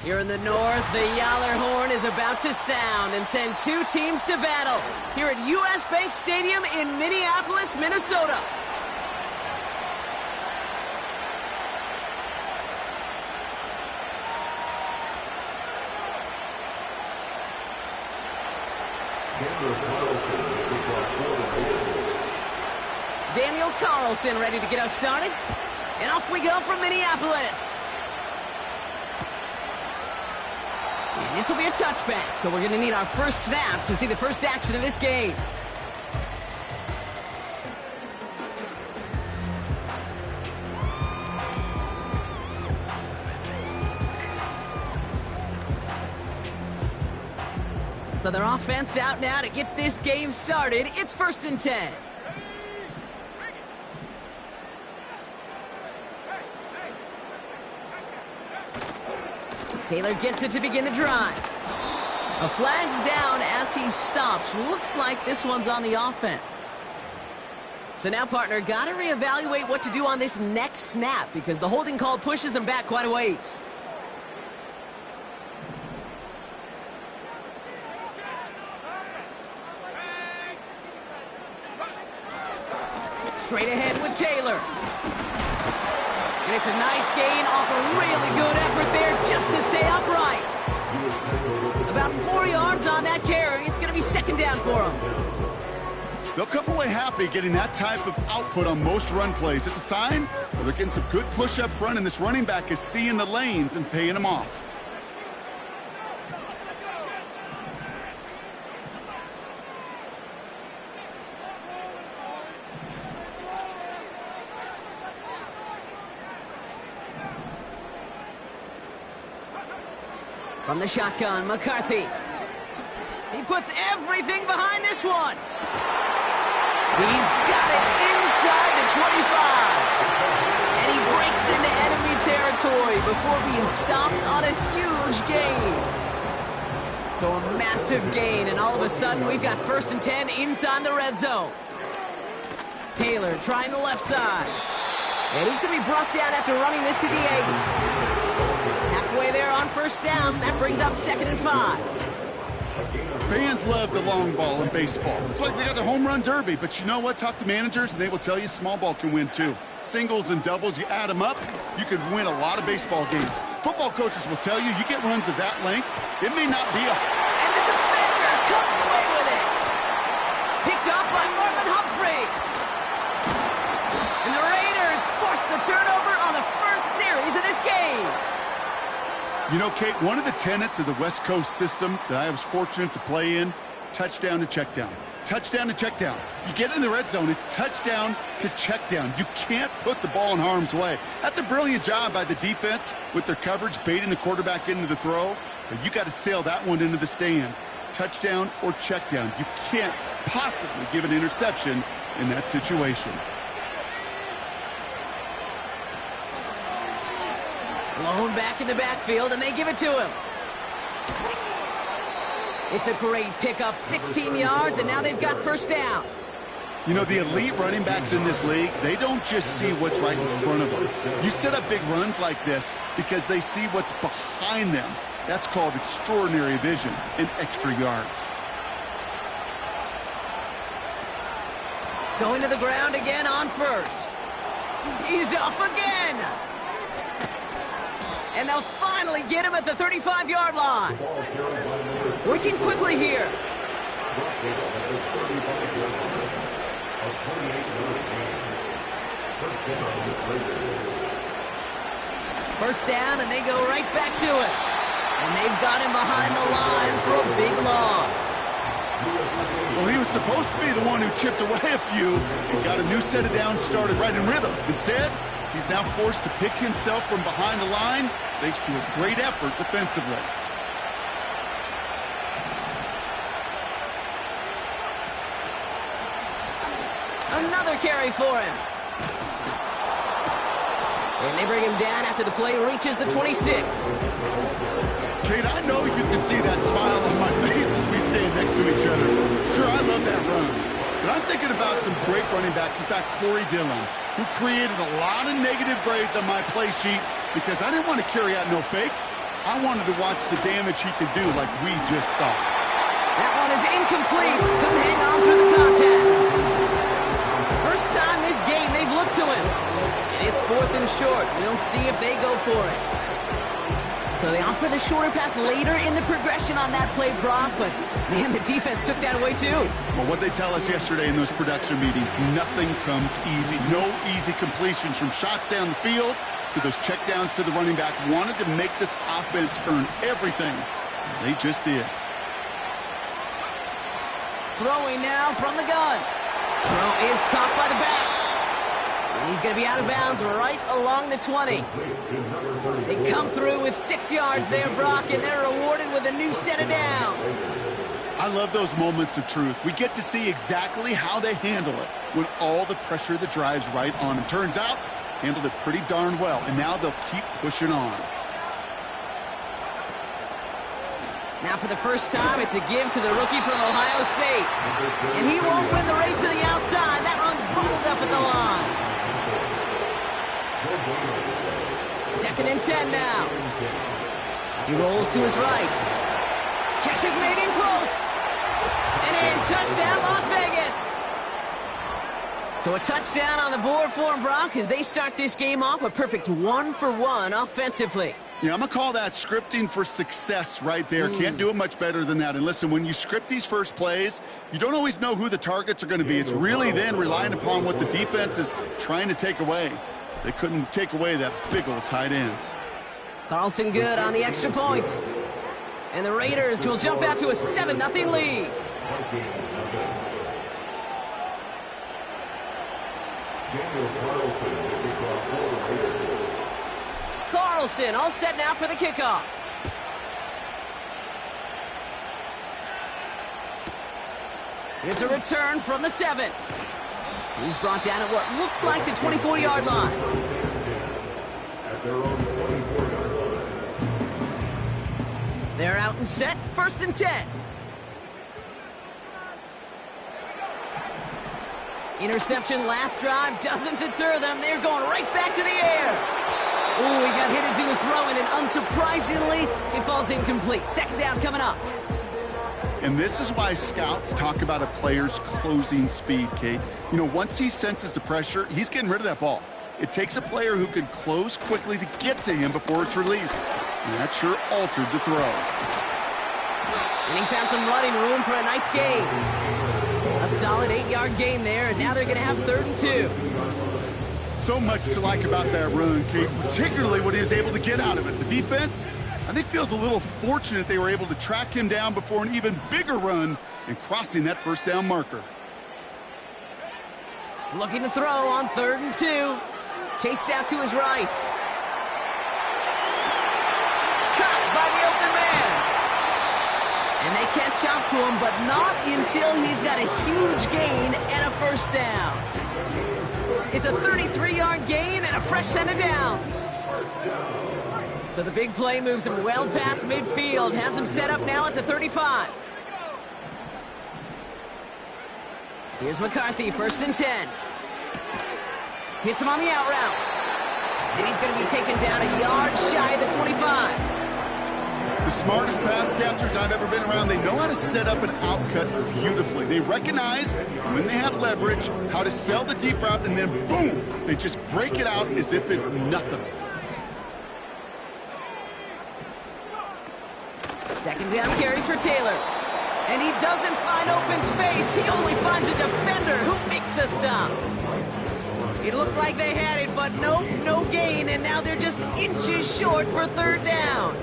Here in the north, the Yaller horn is about to sound and send two teams to battle here at U.S. Bank Stadium in Minneapolis, Minnesota. Daniel Carlson ready to get us started. And off we go from Minneapolis. And this will be a touchback, so we're going to need our first snap to see the first action of this game. So their offense out now to get this game started. It's 1st and 10. Taylor gets it to begin the drive. A flag's down as he stops. Looks like this one's on the offense. So now, partner, got to reevaluate what to do on this next snap because the holding call pushes him back quite a ways. Straight ahead with Taylor. And it's a nice gain off a really good effort there just to stay upright. About 4 yards on that carry. It's going to be 2nd down for them. They'll come away happy getting that type of output on most run plays. It's a sign that they're getting some good push up front, and this running back is seeing the lanes and paying them off. From the shotgun, McCarthy. He puts everything behind this one. He's got it inside the 25. And he breaks into enemy territory before being stopped on a huge gain. So a massive gain, and all of a sudden we've got 1st and 10 inside the red zone. Taylor trying the left side. And he's going to be brought down after running this to the 8. Halfway there on 1st down. That brings up 2nd and 5. Fans love the long ball in baseball. It's like they got the home run derby, but you know what? Talk to managers, and they will tell you small ball can win too. Singles and doubles, you add them up, you could win a lot of baseball games. Football coaches will tell you get runs of that length, it may not be a... And the defender comes away with it. Picked up by Marlon Humphrey. And the Raiders force the turnover on the first series of this game. You know, Kate, one of the tenets of the West Coast system that I was fortunate to play in, touchdown to check down. Touchdown to check down. You get in the red zone, it's touchdown to check down. You can't put the ball in harm's way. That's a brilliant job by the defense with their coverage, baiting the quarterback into the throw. But you got to sail that one into the stands. Touchdown or check down. You can't possibly give an interception in that situation. Lone back in the backfield, and they give it to him. It's a great pickup, 16 yards, and now they've got 1st down. You know, the elite running backs in this league, they don't just see what's right in front of them. You set up big runs like this because they see what's behind them. That's called extraordinary vision and extra yards. Going to the ground again on 1st. He's off again. And they'll finally get him at the 35-yard line. Working quickly here. 1st down, and they go right back to it. And they've got him behind the line for a big loss. Well, he was supposed to be the one who chipped away a few and got a new set of downs started right in rhythm. Instead, he's now forced to pick himself from behind the line thanks to a great effort defensively. Another carry for him. And they bring him down after the play reaches the 26. Kate, I know you can see that smile on my face as we stand next to each other. Sure, I love that run. But I'm thinking about some great running backs. In fact, Corey Dillon, who created a lot of negative grades on my play sheet because I didn't want to carry out no fake. I wanted to watch the damage he could do like we just saw. That one is incomplete. Couldn't hang on through the contact. First time this game they've looked to him. And it's 4th and short. We'll see if they go for it. So they opt for the shorter pass later in the progression on that play, Brock. But, man, the defense took that away, too. Well, what they tell us yesterday in those production meetings, nothing comes easy. No easy completions from shots down the field to those checkdowns to the running back. Wanted to make this offense earn everything. They just did. Throwing now from the gun. Throw is caught by the back. And he's going to be out of bounds right along the 20. They come through with 6 yards there, Brock, and they're rewarded with a new set of downs. I love those moments of truth. We get to see exactly how they handle it when all the pressure that drives right on them. Turns out, handled it pretty darn well, and now they'll keep pushing on. Now for the first time, it's a give to the rookie from Ohio State. And he won't win the race to the outside. That run's bottled up at the line. 2nd and 10 now. He rolls to his right. Catch is made in close. And in, touchdown, Las Vegas. So a touchdown on the board for them, Brock, as they start this game off a perfect 1-for-1 offensively. Yeah, I'm going to call that scripting for success right there. Can't do it much better than that. And listen, when you script these first plays, you don't always know who the targets are going to be. It's really then relying upon what the defense is trying to take away. They couldn't take away that big old tight end. Carlson good on the extra point. And the Raiders will jump out to a 7-0 lead. Carlson all set now for the kickoff. It's a return from the 7. He's brought down at what looks like the 24-yard line. They're out and set, 1st and 10. Interception last drive doesn't deter them. They're going right back to the air. Ooh, he got hit as he was throwing, and unsurprisingly, it falls incomplete. 2nd down coming up. And this is why scouts talk about a player's closing speed, Kate. You know, once he senses the pressure, he's getting rid of that ball. It takes a player who can close quickly to get to him before it's released. And that sure altered the throw. And he found some running room for a nice gain. A solid 8-yard gain there, and now they're going to have 3rd and 2. So much to like about that run, Kate, particularly what he was able to get out of it. The defense, I think, feels a little fortunate they were able to track him down before an even bigger run and crossing that 1st down marker. Looking to throw on 3rd and 2. Chased out to his right. Caught by the open man. And they catch up to him, but not until he's got a huge gain and a 1st down. It's a 33-yard gain and a fresh set of downs. So the big play moves him well past midfield. Has him set up now at the 35. Here's McCarthy, 1st and 10. Hits him on the out route. And he's going to be taken down a yard shy of the 25. The smartest pass catchers I've ever been around, they know how to set up an outcut beautifully. They recognize when they have leverage how to sell the deep route, and then boom, they just break it out as if it's nothing. 2nd down carry for Taylor. And he doesn't find open space. He only finds a defender who makes the stop. It looked like they had it, but nope, no gain, and now they're just inches short for 3rd down.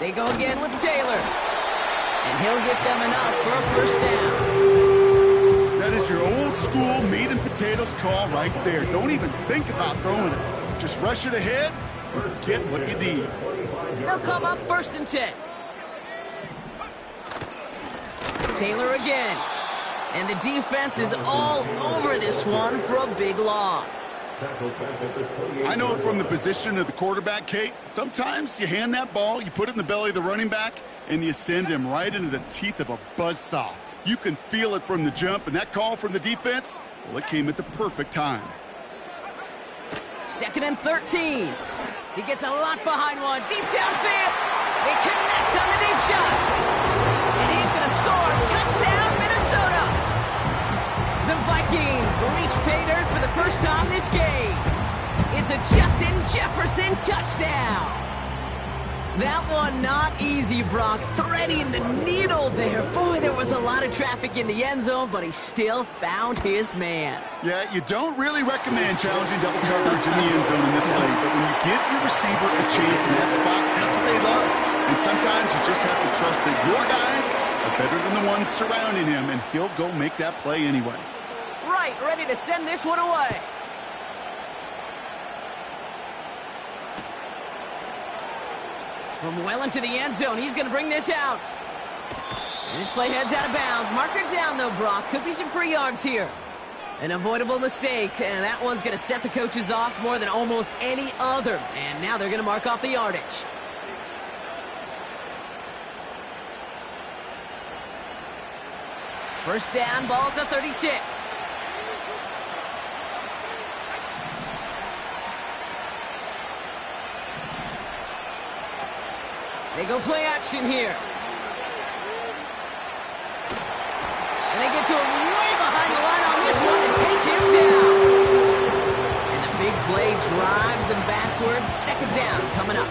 They go again with Taylor. And he'll get them enough for a 1st down. That is your old school meat and potatoes call right there. Don't even think about throwing it. Just rush it ahead and get what you need. They'll come up 1st and 10. Taylor again. And the defense is all over this one for a big loss. I know it from the position of the quarterback, Kate. Sometimes you hand that ball, you put it in the belly of the running back, and you send him right into the teeth of a buzzsaw. You can feel it from the jump, and that call from the defense, well, it came at the perfect time. 2nd and 13. He gets a lot behind one. Deep downfield. They connect on the deep shot. And he's going to score. Touchdown, Minnesota. The Vikings reach pay dirt for the first time this game. It's a Justin Jefferson touchdown. That one not easy, Brock. Threading the needle there. Boy, there was a lot of traffic in the end zone, but he still found his man. Yeah, you don't really recommend challenging double coverage in the end zone in this late, but when you give your receiver a chance in that spot, that's what they love. And sometimes you just have to trust that your guys are better than the ones surrounding him, and he'll go make that play anyway. Right, ready to send this one away. From well into the end zone, he's going to bring this out. And this play heads out of bounds. Marker down, though, Brock. Could be some free yards here. An avoidable mistake, and that one's going to set the coaches off more than almost any other. And now they're going to mark off the yardage. First down, ball at the 36. They go play action here. And they get to him way behind the line on this one and take him down. And the big play drives them backwards. 2nd down coming up.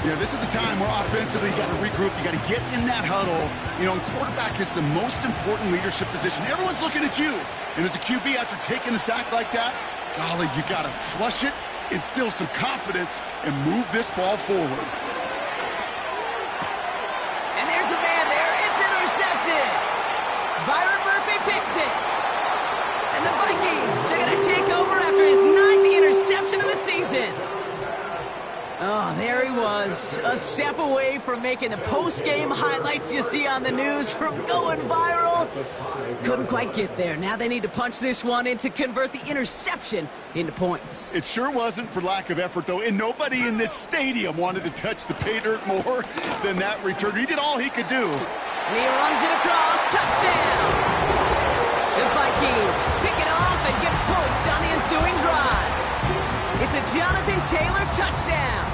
Yeah, this is a time where offensively you got to regroup. You got to get in that huddle. You know, and quarterback is the most important leadership position. Everyone's looking at you. And as a QB, after taking a sack like that, golly, you got to flush it, instill some confidence, and move this ball forward. Byron Murphy picks it. And the Vikings are going to take over after his 9th interception of the season. Oh, there he was. A step away from making the post-game highlights you see on the news from going viral. Couldn't quite get there. Now they need to punch this one in to convert the interception into points. It sure wasn't for lack of effort, though, and nobody in this stadium wanted to touch the pay dirt more than that returner. He did all he could do. And he runs it across. Touchdown! The Vikings pick it off and get points on the ensuing drive. It's a Jonathan Taylor touchdown.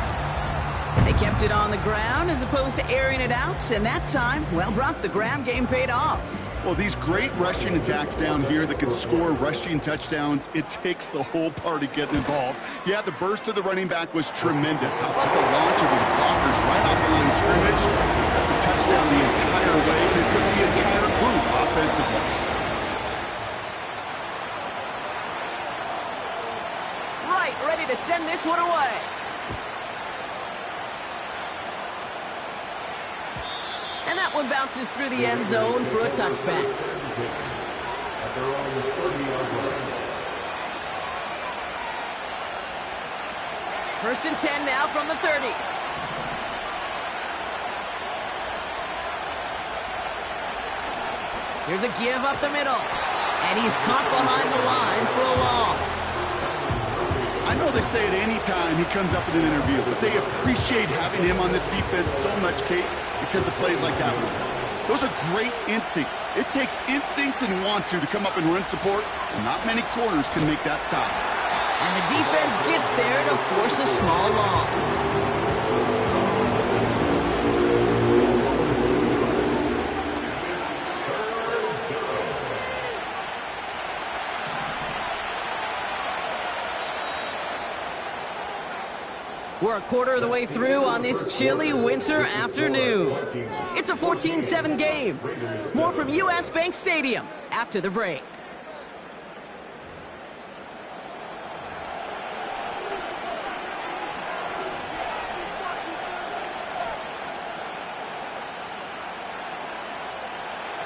They kept it on the ground as opposed to airing it out. And that time, well, Brock, the ground game paid off. Well, these great rushing attacks down here that can score rushing touchdowns, it takes the whole party getting involved. Yeah, the burst of the running back was tremendous. How about the launch of his blockers right off the line of scrimmage? That's a touchdown the entire way, and it took the entire group offensively. Right, ready to send this one away. And that one bounces through the end zone for a touchback. First and 10 now from the 30. Here's a give up the middle. And he's caught behind the line for a loss. I know they say it any time he comes up in an interview, but they appreciate having him on this defense so much, Kate, because of plays like that one. Those are great instincts. It takes instincts and want to come up and run support. Not many corners can make that stop. And the defense gets there to force a small loss. We're a quarter of the way through on this chilly winter afternoon. It's a 14-7 game. More from U.S. Bank Stadium after the break.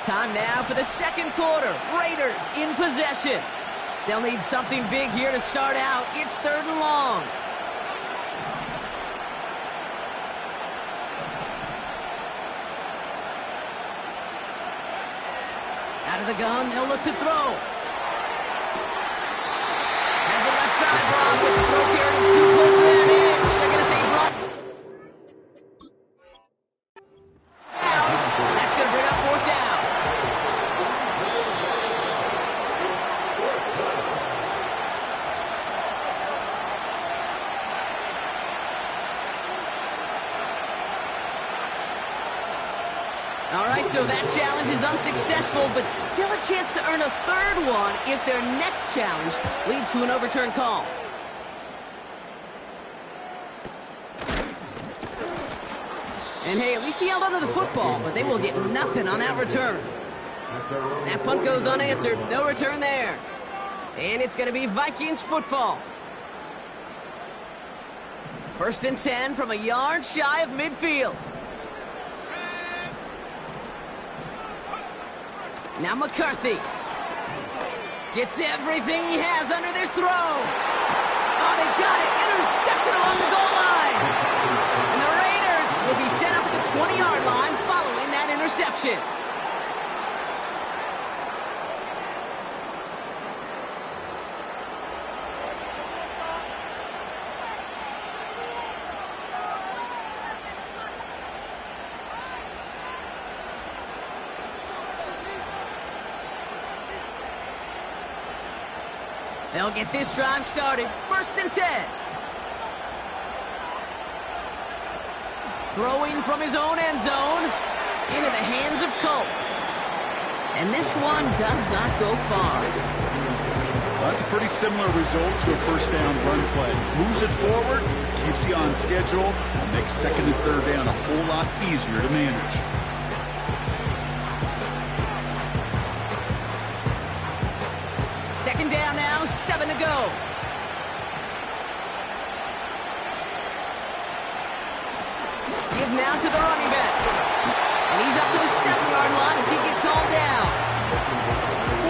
Time now for the second quarter. Raiders in possession. They'll need something big here to start out. It's 3rd and long. Out of the gun, they'll look to throw. Has a left side Brock with the throw carried too close to that edge. They're going to say Brock. That's going to bring up 4th down. right, so that challenge is unsuccessful, but still a chance to earn a third one if their next challenge leads to an overturned call. And hey, at least he held onto the football, but they will get nothing on that return. That punt goes unanswered. No return there. And it's going to be Vikings football. 1st and 10 from a yard shy of midfield. Now McCarthy gets everything he has under this throw. Oh, they got it. Intercepted along the goal line. And the Raiders will be set up at the 20-yard line following that interception. They'll get this drive started. 1st and 10. Throwing from his own end zone into the hands of Cole. And this one does not go far. Well, that's a pretty similar result to a first down run play. Moves it forward, keeps you on schedule, and makes 2nd and 3rd down a whole lot easier to manage. Second down now, 7 to go. Give now to the running back. And he's up to the 7-yard line as he gets all down.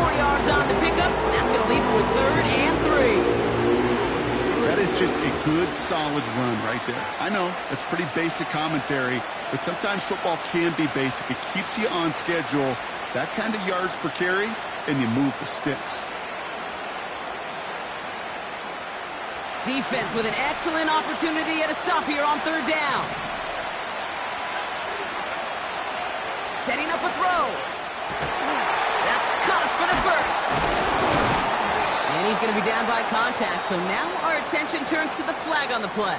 4 yards on the pickup. That's going to leave him with 3rd and 3. That is just a good, solid run right there. I know, that's pretty basic commentary, but sometimes football can be basic. It keeps you on schedule, that kind of yards per carry, and you move the sticks. Defense with an excellent opportunity at a stop here on 3rd down. Setting up a throw. That's caught for the 1st. And he's going to be down by contact, so now our attention turns to the flag on the play.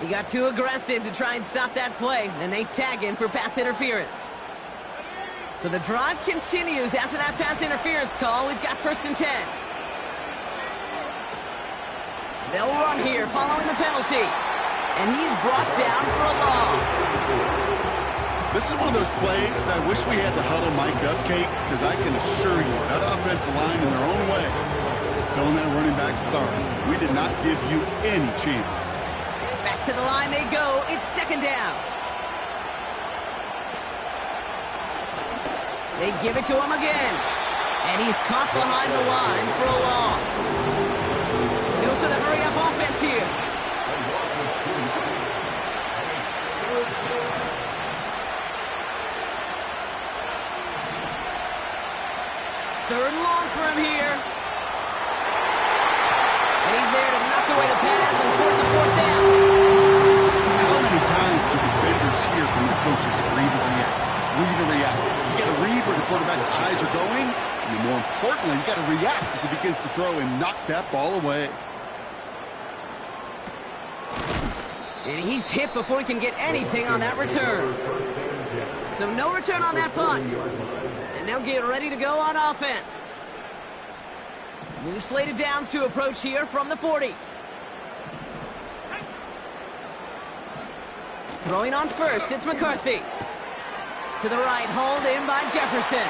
He got too aggressive to try and stop that play, and they tag him for pass interference. So the drive continues after that pass interference call. We've got 1st and 10. They'll run here following the penalty. And he's brought down for a loss. This is one of those plays that I wish we had the huddle mic'd up, Kate, because I can assure you that offensive line in their own way is telling that running back, sorry, we did not give you any chance. Back to the line they go. It's 2nd down. They give it to him again. And he's caught behind the line for a loss. Dose of the hurry-up offense here. Third and long for him here. And he's there to knock away the pass and force a 4th down. How many times do defenders hear from their coaches, read or react? Read or react. You got to read where the quarterback's eyes are going, and more importantly, you got to react as he begins to throw and knock that ball away. And he's hit before he can get anything on that return. So no return on that punt. And they'll get ready to go on offense. New slated downs to approach here from the 40. Throwing on 1st, it's McCarthy. To the right, hauled in by Jefferson.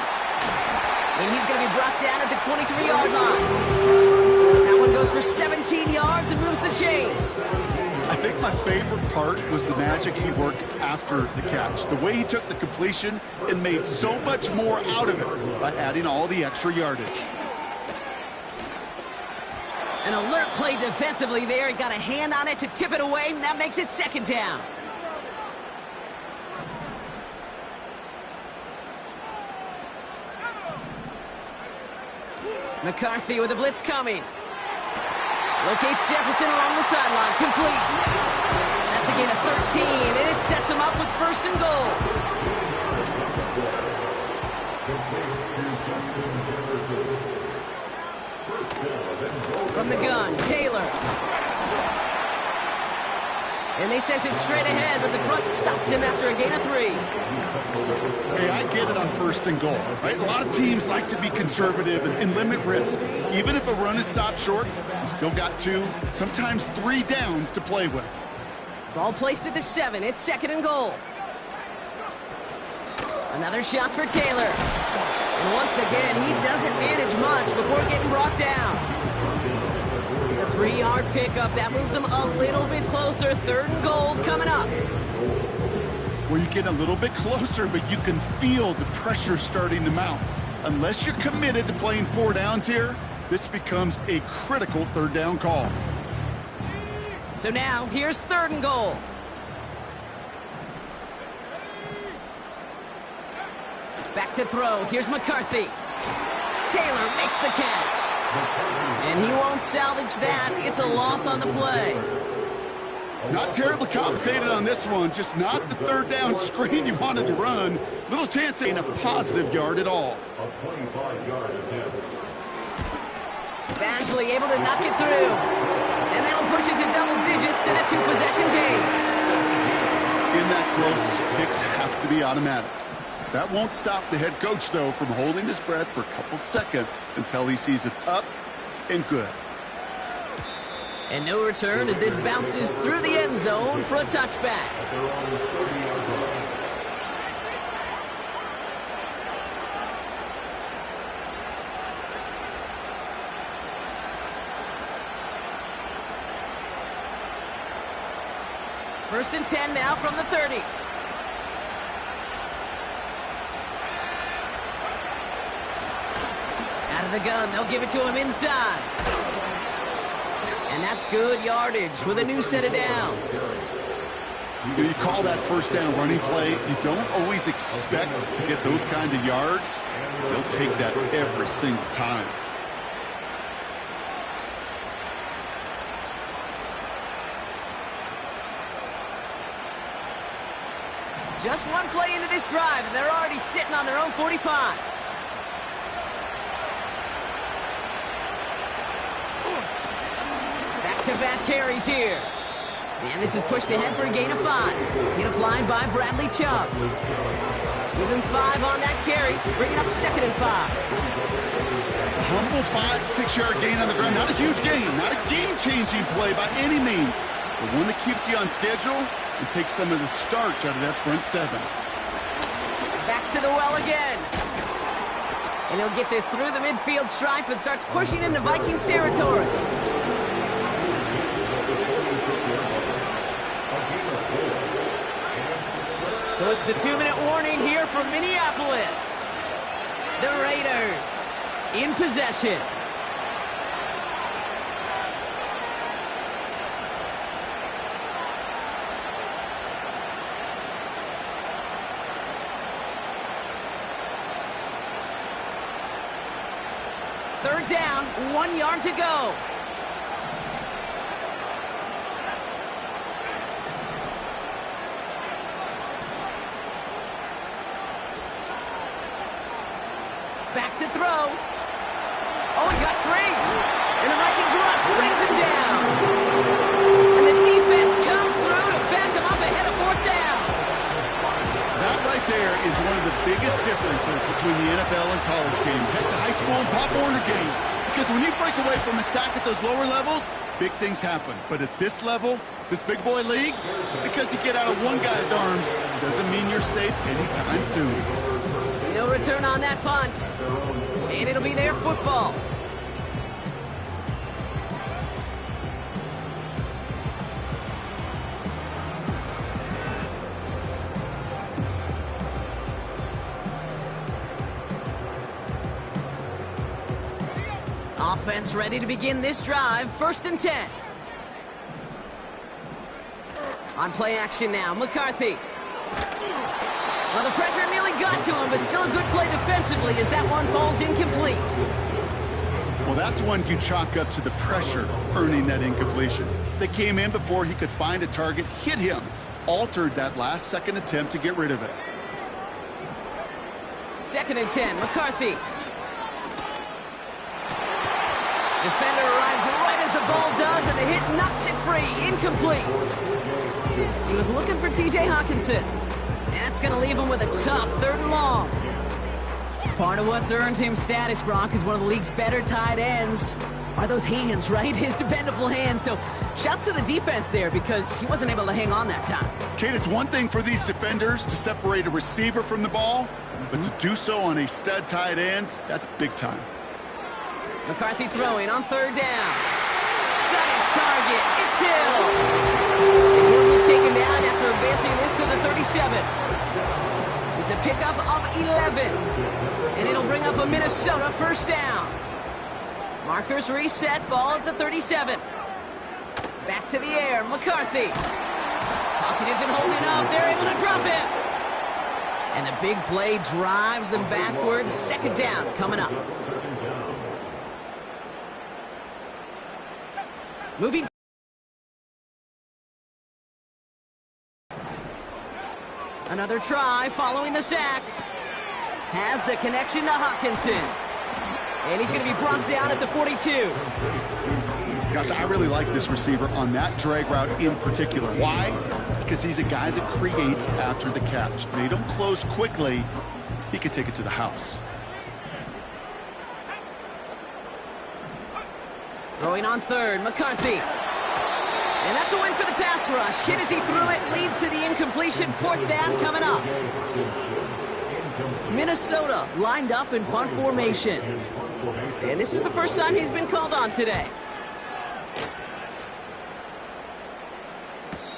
And he's going to be brought down at the 23-yard line. That one goes for 17 yards and moves the chains. I think my favorite part was the magic he worked after the catch. The way he took the completion and made so much more out of it by adding all the extra yardage. An alert play defensively there. He got a hand on it to tip it away, and that makes it 2nd down. McCarthy with a blitz coming. Locates Jefferson along the sideline. Complete. That's a gain of 13, and it sets him up with 1st and goal. From the gun, Taylor. And they sent it straight ahead, but the front stops him after a gain of 3. Hey, I get it on 1st and goal, right? A lot of teams like to be conservative and limit risk. Even if a run is stopped short, you still got 2, sometimes 3 downs to play with. Ball placed at the 7. It's 2nd and goal. Another shot for Taylor. And once again, he doesn't manage much before getting brought down. It's a 3-yard pickup. That moves him a little bit closer. 3rd and goal coming up. Well, you get a little bit closer, but you can feel the pressure starting to mount. Unless you're committed to playing 4 downs here, this becomes a critical 3rd down call. So now, here's 3rd and goal. Back to throw. Here's McCarthy. Taylor makes the catch. And he won't salvage that. It's a loss on the play. Not terribly complicated on this one. Just not the 3rd down screen you wanted to run. Little chance ain't a positive yard at all. Eventually able to knock it through. And that'll push it to double digits in a 2-possession game. In that close, kicks have to be automatic. That won't stop the head coach, though, from holding his breath for a couple seconds until he sees it's up and good. And no return as this bounces through the end zone for a touchback. First and 10 now from the 30. Out of the gun, they'll give it to him inside. And that's good yardage with a new set of downs. You call that 1st down running play. You don't always expect to get those kind of yards. They'll take that every single time. Just one play into this drive, and they're already sitting on their own 45. Back-to-back carries here. And this is pushed ahead for a gain of 5. Hit applied by Bradley Chubb. Give him 5 on that carry, bringing up 2nd and 5. A humble 5-6-yard gain on the ground. Not a huge gain, not a game-changing play by any means, but one that keeps you on schedule and takes some of the starch out of that front 7. Back to the well again. And he'll get this through the midfield stripe and starts pushing into Vikings territory. So it's the 2-minute warning here from Minneapolis. The Raiders in possession. Third down, 1 yard to go. Back to throw. Oh, he got free. And the Vikings rush brings him down. And the defense comes through to back him up ahead of 4th down. That right there is one of the biggest differences between the NFL and college game. Heck, the high school and Pop Warner game. Because when you break away from a sack at those lower levels, big things happen. But at this level, this big boy league, just because you get out of one guy's arms doesn't mean you're safe anytime soon. No return on that punt. And it'll be their football. Offense ready to begin this drive. 1st and 10. On play action now, McCarthy. Well, the pressure nearly got to him, but still a good play defensively as that one falls incomplete. Well, that's one you chalk up to the pressure earning that incompletion. They came in before he could find a target, hit him, altered that last-second attempt to get rid of it. 2nd and 10, McCarthy. Defender arrives right as the ball does, and the hit knocks it free. Incomplete. He was looking for T.J. Hawkinson. And that's going to leave him with a tough 3rd and long. Part of what's earned him status, Brock, is one of the league's better tight ends. Are those hands, right? His dependable hands. So shouts to the defense there because he wasn't able to hang on that time. Kate, it's one thing for these defenders to separate a receiver from the ball, but to do so on a stud tight end, that's big time. McCarthy throwing on 3rd down. Got his target. It's Hill. And he'll be taken down after advancing this to the 37. It's a pickup of 11. And it'll bring up a Minnesota 1st down. Markers reset, ball at the 37. Back to the air, McCarthy. Pocket isn't holding up, they're able to drop it. And the big play drives them backwards. 2nd down coming up. Moving. Another try following the sack. Has the connection to Hawkinson. And he's going to be brought down at the 42. Gosh, I really like this receiver on that drag route in particular. Why? Because he's a guy that creates after the catch. They don't close quickly. He could take it to the house. Throwing on 3rd, McCarthy. And that's a win for the pass rush. Hit as he threw it, leads to the incompletion. 4th down coming up. Minnesota lined up in punt formation. And this is the first time he's been called on today.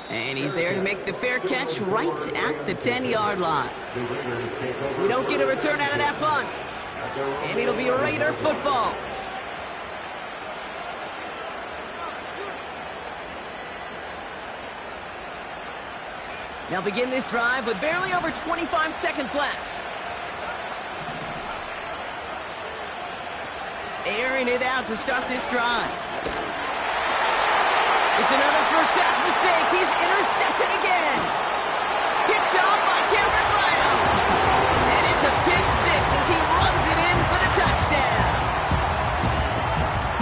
And he's there to make the fair catch right at the 10-yard line. We don't get a return out of that punt. And it'll be Raider football. They'll begin this drive with barely over 25 seconds left. Airing it out to start this drive. It's another first half mistake. He's intercepted again. Picked off by Cameron Rhino. And it's a pick 6 as he runs it in for the touchdown.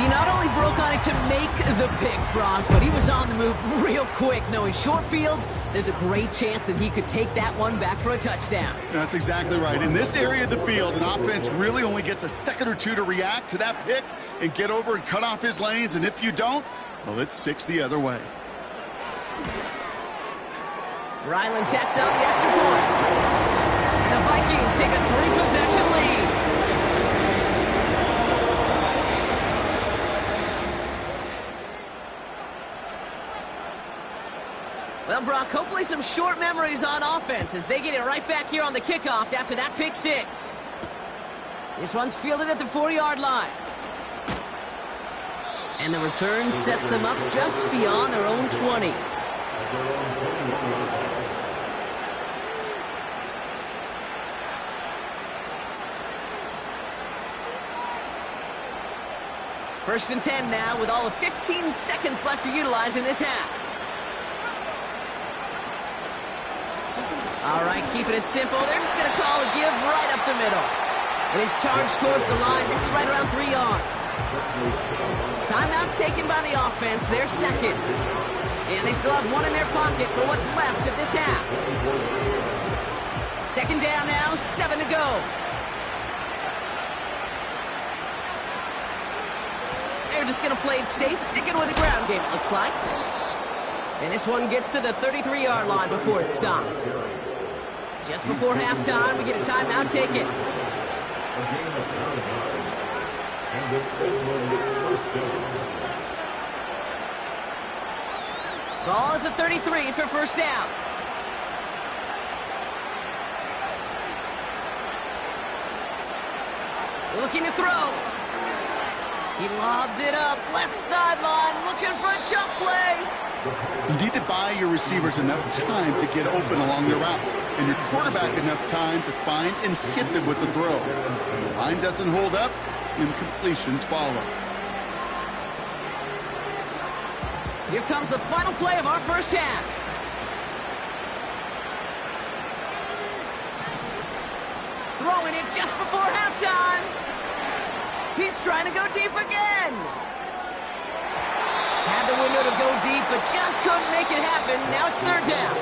He not only broke on it to make the pick, Brock, but he was on the move real quick. Knowing short fields, there's a great chance that he could take that one back for a touchdown. That's exactly right. In this area of the field, an offense really only gets a second or two to react to that pick and get over and cut off his lanes. And if you don't, well, it's 6 the other way. Ryland tacks out the extra point. And the Vikings take a 3-possession lead. Well, Brock, hopefully some short memories on offense as they get it right back here on the kickoff after that pick 6. This one's fielded at the 4-yard line. And the return sets them up just beyond their own 20. First and 10 now with all of 15 seconds left to utilize in this half. All right, keeping it simple. They're just going to call a give right up the middle. And he's charged towards the line. It's right around 3 yards. Timeout taken by the offense. They're second. And they still have one in their pocket for what's left of this half. 2nd down now, 7 to go. They're just going to play it safe, sticking with the ground game, it looks like. And this one gets to the 33-yard line before it's stopped. Just before halftime, we get a timeout taken. Ball at the 33 for first down. Looking to throw. He lobs it up, left sideline, looking for a jump play. You need to buy your receivers enough time to get open along their routes, and your quarterback enough time to find and hit them with the throw. When the line doesn't hold up, incompletions follow. Here comes the final play of our first half. Throwing it just before halftime. He's trying to go deep again. Had the window to go deep, but just couldn't make it happen. Now it's third down.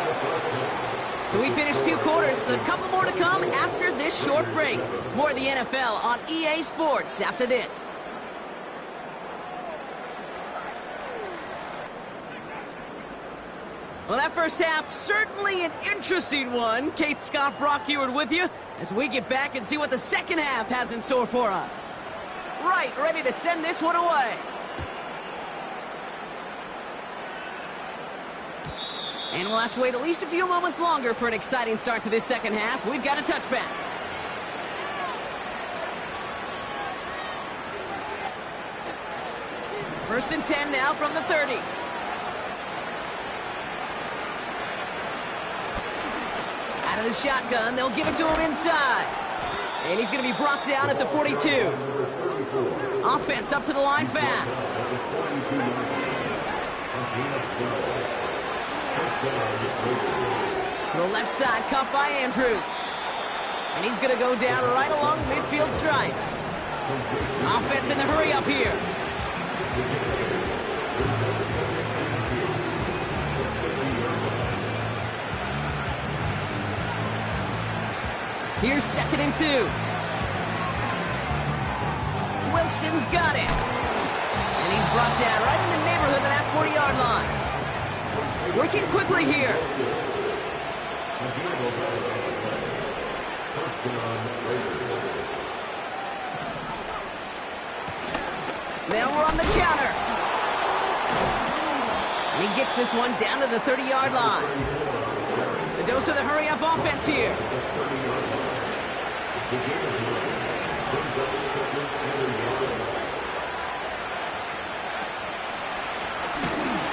So we finished 2 quarters, a couple more to come after this short break. More of the NFL on EA Sports after this. Well, that first half, certainly an interesting one. Kate, Scott, Brock Eward with you as we get back and see what the second half has in store for us. Right, ready to send this one away. And we'll have to wait at least a few moments longer for an exciting start to this second half. We've got a touchback. First and 10 now from the 30. Out of the shotgun, they'll give it to him inside. And he's going to be brought down at the 42. Offense up to the line fast. To the left side, caught by Andrews. And he's going to go down right along the midfield stripe. Offense in the hurry up here. Here's 2nd and 2. Wilson's got it. And he's brought down right in the neighborhood of that 40-yard line. Working quickly here. Now we're on the counter. And he gets this one down to the 30-yard line. The dose of the hurry-up offense here.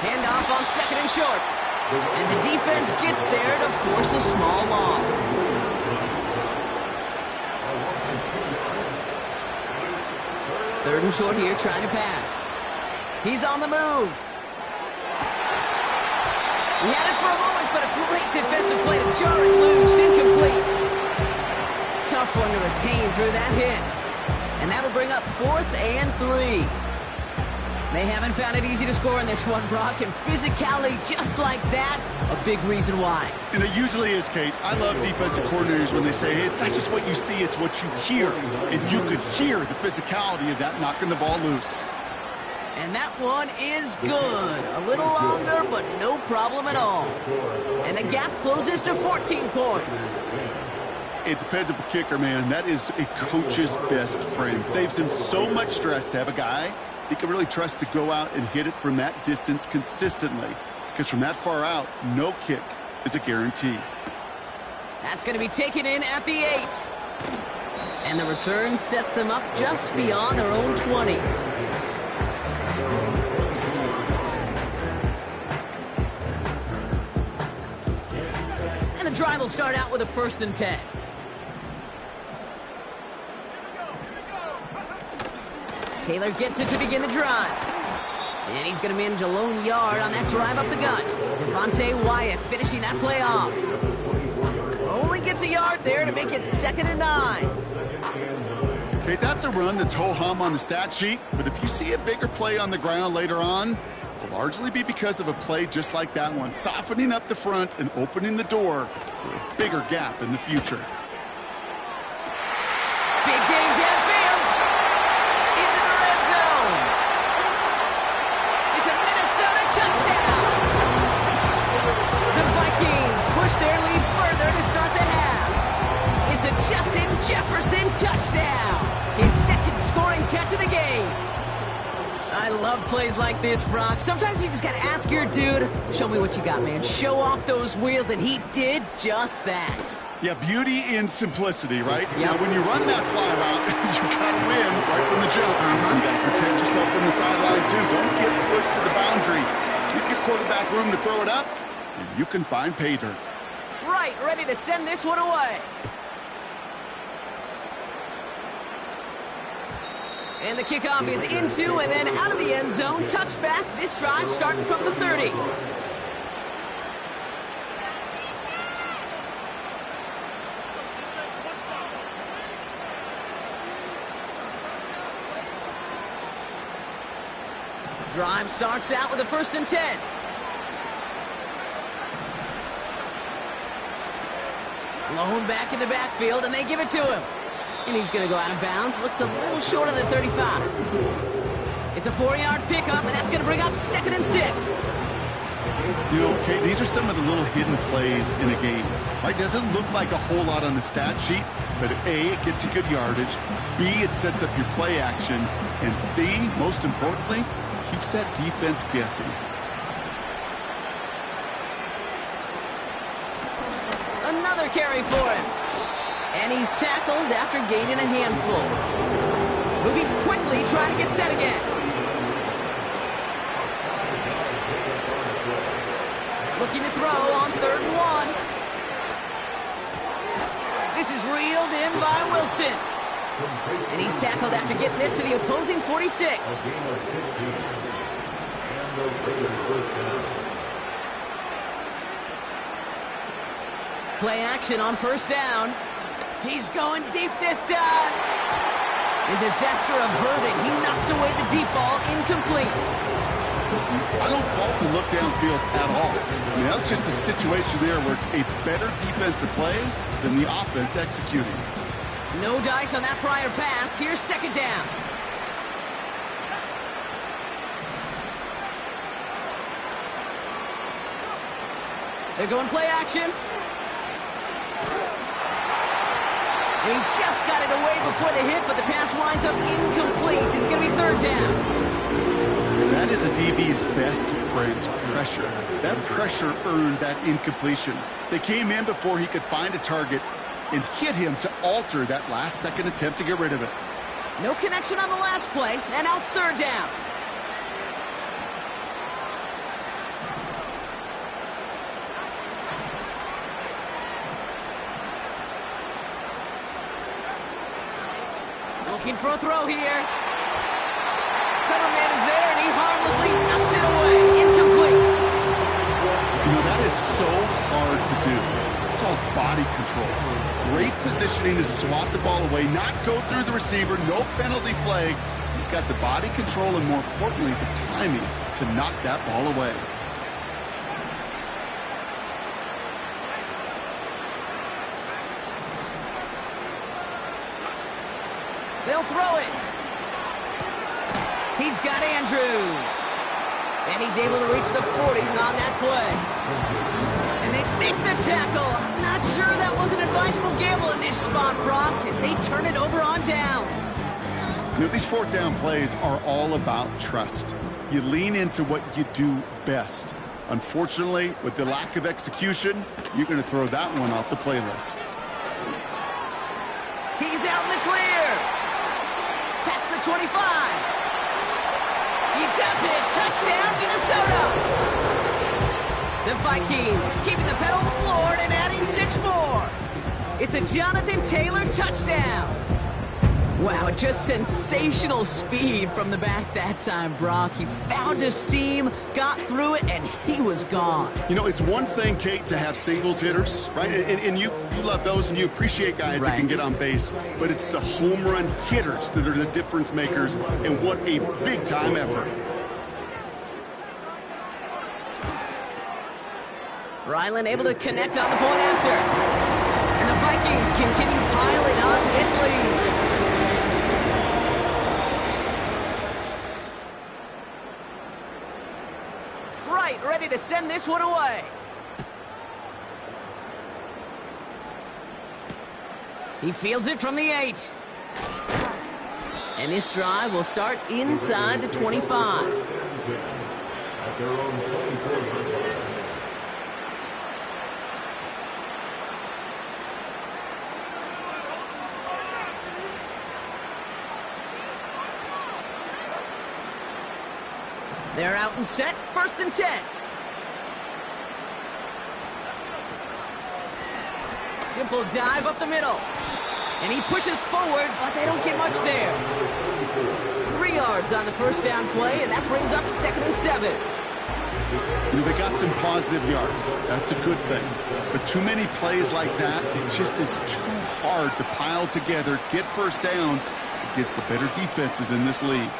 Handoff on 2nd and short. And the defense gets there to force a small loss. Third and short here, trying to pass. He's on the move. He had it for a moment, but a great defensive play to jar it loose, incomplete. Tough one to retain through that hit. And that'll bring up 4th and 3. They haven't found it easy to score in this one, Brock, and physicality just like that, a big reason why. And it usually is, Kate. I love defensive coordinators when they say, hey, it's not just what you see, it's what you hear. And you could hear the physicality of that knocking the ball loose. And that one is good. A little longer, but no problem at all. And the gap closes to 14 points. A dependable kicker, man. That is a coach's best friend. Saves him so much stress to have a guy he can really trust to go out and hit it from that distance consistently. Because from that far out, no kick is a guarantee. That's going to be taken in at the 8. And the return sets them up just beyond their own 20. And the drive will start out with a 1st and 10. Taylor gets it to begin the drive. And he's going to manage a lone yard on that drive up the gut. Devontae Wyatt finishing that play off. Only gets a yard there to make it 2nd and 9. Okay, that's a run that's ho-hum on the stat sheet, but if you see a bigger play on the ground later on, it'll largely be because of a play just like that one, softening up the front and opening the door for a bigger gap in the future. Big game downfield. Into the red zone. It's a Minnesota touchdown. The Vikings push their lead further to start the half. It's a Justin Jefferson touchdown. His 2nd scoring catch of the game. I love plays like this, Brock. Sometimes you just got to ask your dude, show me what you got, man. Show off those wheels, and he did just that. Yeah, beauty in simplicity, right? Yep. Now, when you run that fly route, you got to win right from the jump. You got to protect yourself from the sideline, too. Don't get pushed to the boundary. Give your quarterback room to throw it up, and you can find pay dirt. Right, ready to send this one away. And the kickoff is into and then out of the end zone. Touchback. This drive starting from the 30. Drive starts out with a 1st and 10. Blown back in the backfield, and they give it to him. And he's going to go out of bounds. Looks a little short of the 35. It's a 4-yard pickup, and that's going to bring up 2nd and 6. You know, Kate, these are some of the little hidden plays in a game. Right? Doesn't look like a whole lot on the stat sheet, but A, it gets you good yardage. B, it sets up your play action. And C, most importantly, keeps that defense guessing. Another carry for him. And he's tackled after gaining a handful. Moving quickly, trying to get set again. Looking to throw on 3rd and 1. This is reeled in by Wilson. And he's tackled after getting this to the opposing 46. Play action on 1st down. He's going deep this time. In disaster averted, he knocks away the deep ball, incomplete. I don't fault the look downfield at all. I mean, that's just a situation there where it's a better defensive play than the offense executing. No dice on that prior pass. Here's 2nd down. They're going play action. And he just got it away before the hit, but the pass winds up incomplete. It's going to be 3rd down. That is a DB's best friend, pressure. That pressure earned that incompletion. They came in before he could find a target and hit him to alter that last-second attempt to get rid of it. No connection on the last play, and now it's 3rd down. Looking for a throw here. Cover man is there, and he harmlessly knocks it away. Incomplete. You know, that is so hard to do. It's called body control. Great positioning to swat the ball away, not go through the receiver, no penalty flag. He's got the body control and, more importantly, the timing to knock that ball away. They'll throw it. He's got Andrews. And he's able to reach the 40 on that play. And they make the tackle. I'm not sure that was an advisable gamble in this spot, Brock, as they turn it over on downs. You know, these 4th down plays are all about trust. You lean into what you do best. Unfortunately, with the lack of execution, you're going to throw that one off the playlist. He's out in the clear. Past the 25. He does it. Touchdown, Minnesota. The Vikings keeping the pedal floored and adding 6 more. It's a Jonathan Taylor touchdown. Wow, just sensational speed from the back that time, Brock. He found a seam, got through it, and he was gone. You know, it's one thing, Kate, to have singles hitters, right? And you love those, and you appreciate guys that can get on base. But it's the home run hitters that are the difference makers, and what a big-time effort. Ryland able to connect on the point after. And the Vikings continue piling on to this lead. Ready to send this one away. He fields it from the 8. And this drive will start inside the 25. They're out and set, 1st and 10. Simple dive up the middle. And he pushes forward, but they don't get much there. 3 yards on the 1st down play, and that brings up 2nd and 7. You know, they got some positive yards. That's a good thing. But too many plays like that, it just is too hard to pile together, get 1st downs against the better defenses in this league.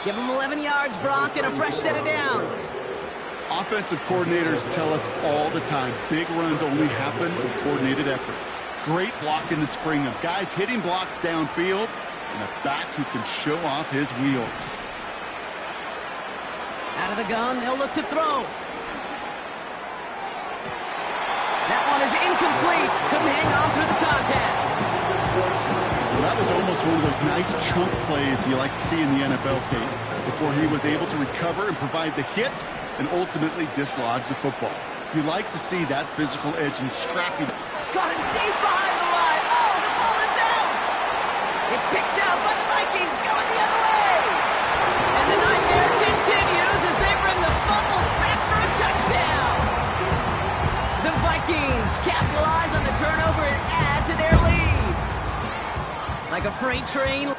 Give him 11 yards, Brock, and a fresh set of downs. Offensive coordinators tell us all the time, big runs only happen with coordinated efforts. Great block in the spring of guys hitting blocks downfield and a back who can show off his wheels. Out of the gun, they'll look to throw. That one is incomplete. Couldn't hang on through the contact. Well, that was almost one of those nice chunk plays you like to see in the NFL, Kate, before he was able to recover and provide the hit and ultimately dislodge the football. You like to see that physical edge and scrappy. Got him deep behind the line. Oh, the ball is out. It's picked out by the Vikings going the other way. And the nightmare continues as they bring the fumble back for a touchdown. The Vikings capitalize on the turnover and add to their lead. Like a freight train.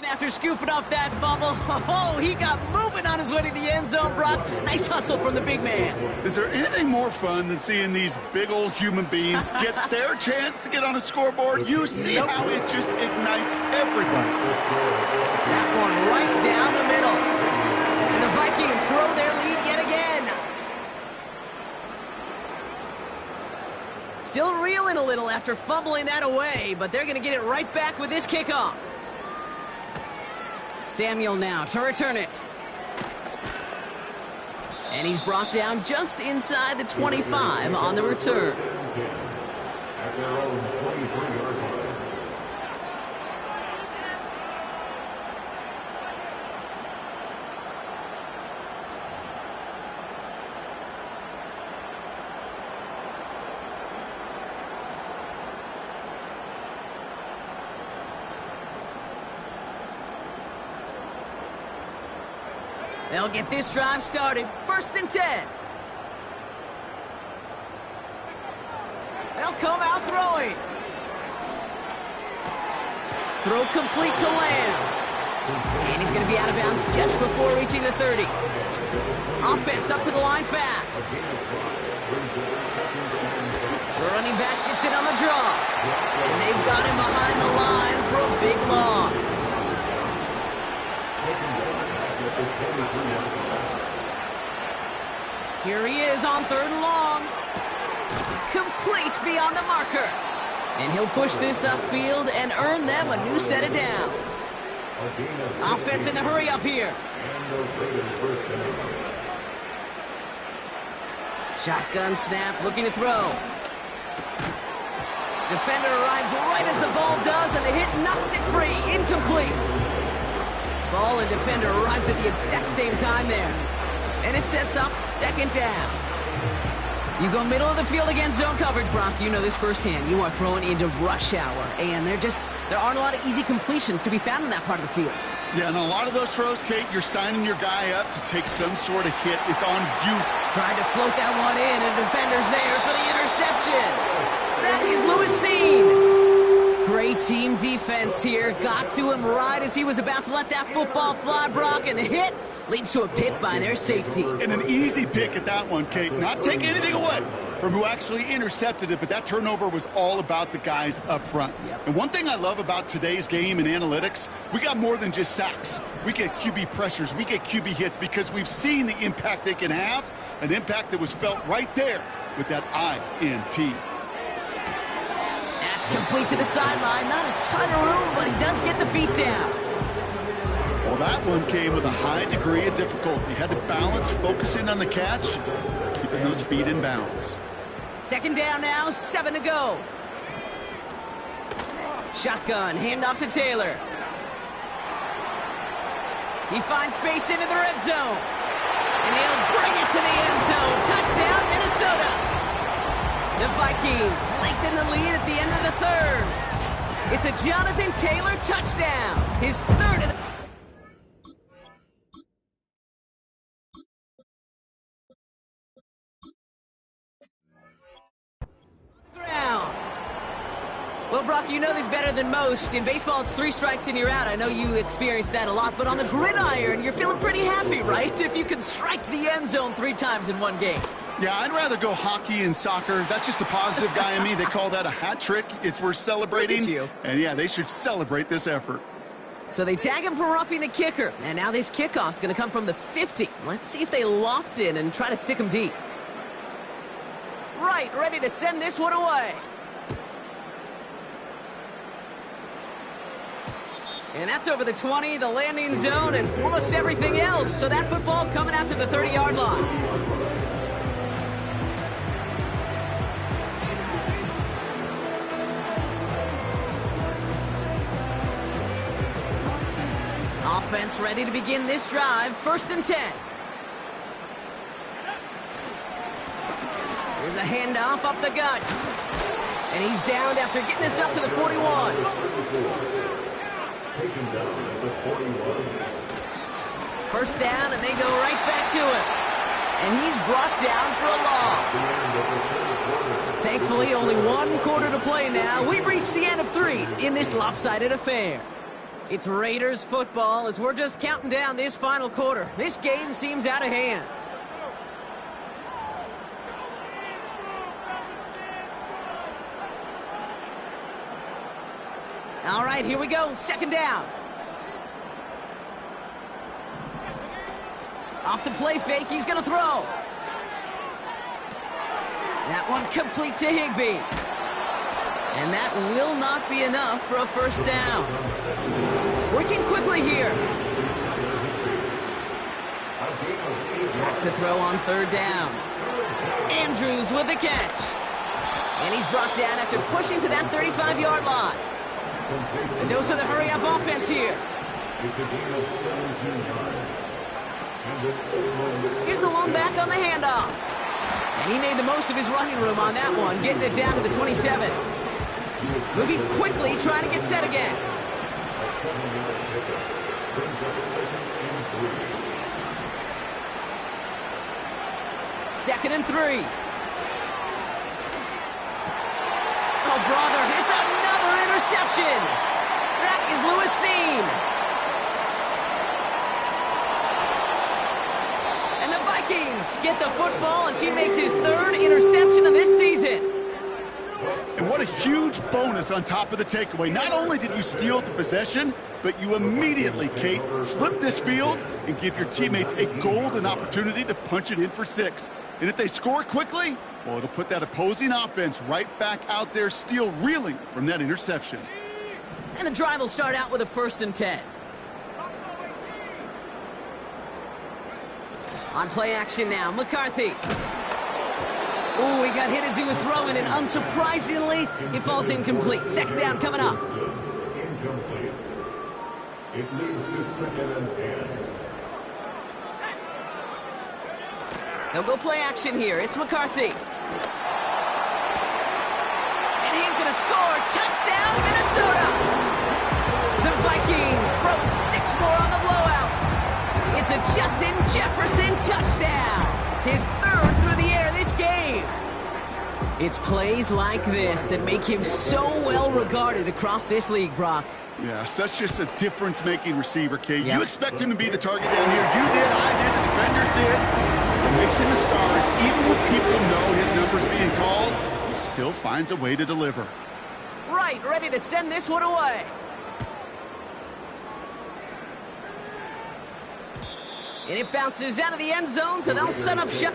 After scooping up that fumble, oh, he got moving on his way to the end zone, Brock. Nice hustle from the big man. Is there anything more fun than seeing these big old human beings get their chance to get on a scoreboard? You see how it just ignites everybody. That one right down the middle. And the Vikings grow their lead yet again. Still reeling a little after fumbling that away, but they're going to get it right back with this kickoff. Samuel now to return it. And he's brought down just inside the 25 on the return. They'll get this drive started. 1st and 10. They'll come out throwing. Throw complete to Lamb. And he's going to be out of bounds just before reaching the 30. Offense up to the line fast. The running back gets it on the draw. And they've got him behind the line for a big loss. Here he is on 3rd and long. Complete beyond the marker. And he'll push this upfield and earn them a new set of downs. Offense in the hurry up here. Shotgun snap, looking to throw. Defender arrives right as the ball does, and the hit knocks it free. Incomplete. Ball and defender arrived at the exact same time there. And it sets up 2nd down. You go middle of the field against zone coverage, Brock. You know this firsthand. You are throwing into rush hour. And there aren't a lot of easy completions to be found in that part of the field. Yeah, and a lot of those throws, Kate, you're signing your guy up to take some sort of hit. It's on you. Trying to float that one in, and defender's there for the interception. That is Lewisine. Great team defense here. Got to him right as he was about to let that football fly, Brock, and the hit leads to a pick by their safety. And an easy pick at that one, Kate. Not taking anything away from who actually intercepted it, but that turnover was all about the guys up front. Yep. And one thing I love about today's game and analytics, we got more than just sacks. We get QB pressures, we get QB hits because we've seen the impact they can have, an impact that was felt right there with that INT. That's complete to the sideline. Not a ton of room, but he does get the feet down. Well, that one came with a high degree of difficulty. Had to balance, focusing on the catch, keeping those feet in bounds. 2nd down now, 7 to go. Shotgun, handoff to Taylor. He finds space into the red zone. And he'll bring it to the end zone. Touchdown, Minnesota. The Vikings lengthen the lead at the end of the 3rd. It's a Jonathan Taylor touchdown. His 3rd of the... ground. Well, Brock, you know this better than most. In baseball, it's 3 strikes and you're out. I know you experienced that a lot, but on the gridiron, you're feeling pretty happy, right? If you can strike the end zone 3 times in one game. Yeah, I'd rather go hockey and soccer. That's just the positive guy in me. They call that a hat trick. It's worth celebrating. Look at you. And yeah, they should celebrate this effort. So they tag him for roughing the kicker. And now this kickoff's going to come from the 50. Let's see if they loft in and try to stick him deep. Right, ready to send this one away. And that's over the 20, the landing zone, and almost everything else. So that football coming out to the 30-yard line. Offense ready to begin this drive. 1st and 10. Here's a handoff up the gut. And he's downed after getting this up to the 41. First down, and they go right back to him. And he's brought down for a loss. Thankfully, only 1 quarter to play now. We've reached the end of 3 in this lopsided affair. It's Raiders football as we're just counting down this final quarter. This game seems out of hand. All right, here we go. 2nd down. Off the play fake, he's going to throw. That one complete to Higbee. And that will not be enough for a 1st down. Working quickly here. Back to throw on 3rd down. Andrews with the catch. And he's brought down after pushing to that 35-yard line. A dose of the hurry-up offense here. Here's the lone back on the handoff. And he made the most of his running room on that one, getting it down to the 27. Moving quickly, trying to get set again. Second and 3. Oh, brother, it's another interception. That is Lewis Seen. And the Vikings get the football as he makes his 3rd interception of this season. And what a huge bonus on top of the takeaway. Not only did you steal the possession, but you immediately, Kate, flip this field and give your teammates a golden opportunity to punch it in for 6. And if they score quickly, well, it'll put that opposing offense right back out there, still reeling from that interception. And the drive will start out with a 1st and 10. On play action now, McCarthy. Ooh, he got hit as he was throwing, and unsurprisingly, it falls incomplete. 2nd down coming up. Incomplete. It leads to 2nd and 10. They'll go play action here. It's McCarthy. And he's going to score. Touchdown, Minnesota. The Vikings throwing 6 more on the blowout. It's a Justin Jefferson touchdown. His 3rd through the air this game. It's plays like this that make him so well regarded across this league, Brock. Yeah, such just a difference-making receiver, Kate. Yep. You expect him to be the target down here. You did, I did, the defenders did. It makes him a star. Even when people know his number's being called, he still finds a way to deliver. Right, ready to send this one away. And it bounces out of the end zone, so they'll set up shop.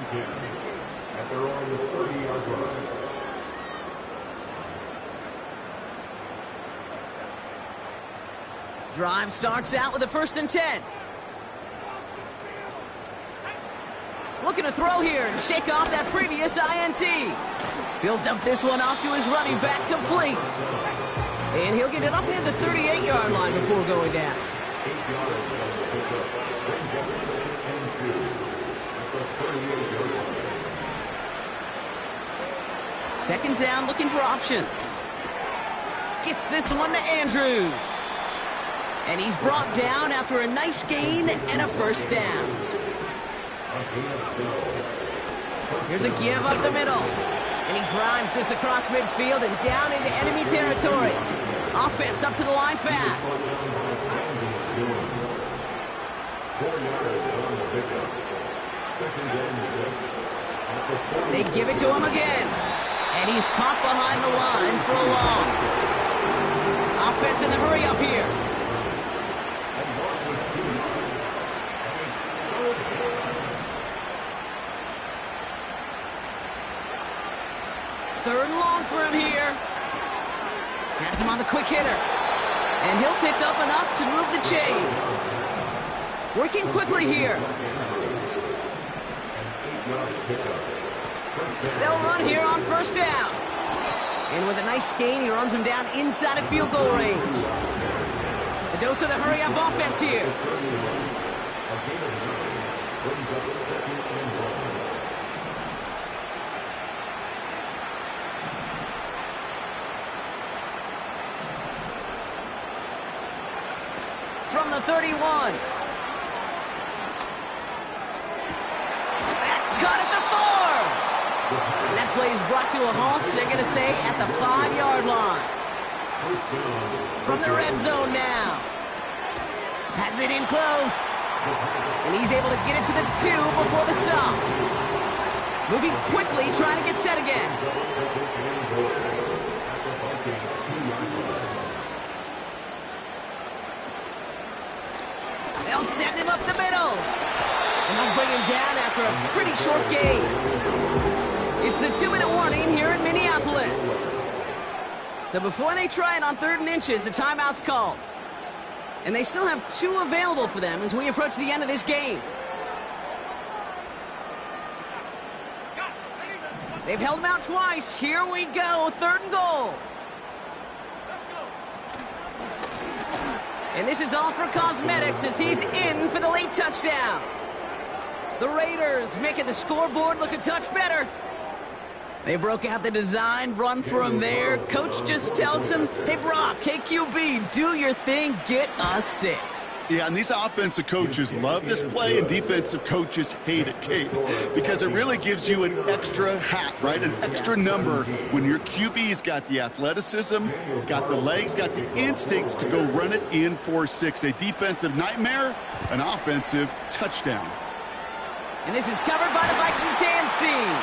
At their own 30-yard line. Drive starts out with a 1st and 10. looking to throw here and shake off that previous INT. He'll dump this one off to his running back, complete. And he'll get it up near the 38-yard line before going down. 8 yards on the pickup. Brings up 2nd and 2 at the 38-yard line. Second down, looking for options. Gets this one to Andrews. And he's brought down after a nice gain and a first down. Here's a give up the middle. And he drives this across midfield and down into enemy territory. Offense up to the line fast. 4 yards on the pickup. 2nd and 6. They give it to him again. And he's caught behind the line for a loss. Offense in the hurry up here. Third and long for him here. Has him on the quick hitter. And he'll pick up enough to move the chains. Working quickly here. They'll run here on first down. And with a nice gain, he runs him down inside of field goal range. The dose of the hurry-up offense here. From the 31. That's cut at the 4. And that play is brought to a halt, they're going to say, at the 5-yard line. From the red zone now. Has it in close. And he's able to get it to the 2 before the stop. Moving quickly, trying to get set again. They'll send him up the middle. And they'll bring him down after a pretty short gain. It's the 2-minute warning here in Minneapolis. So before they try it on 3rd and inches, a timeout's called. And they still have 2 available for them as we approach the end of this game. They've held him out twice. Here we go, 3rd and goal. And this is all for cosmetics as he's in for the late touchdown. The Raiders making the scoreboard look a touch better. They broke out the design run for him there. Coach just tells him, hey, Brock, hey, QB, do your thing, get us 6. Yeah, and these offensive coaches love this play, and defensive coaches hate it, Kate, because it really gives you an extra hat, right, an extra number when your QB's got the athleticism, got the legs, got the instincts to go run it in for 6. A defensive nightmare, an offensive touchdown. And this is covered by the Vikings hands team.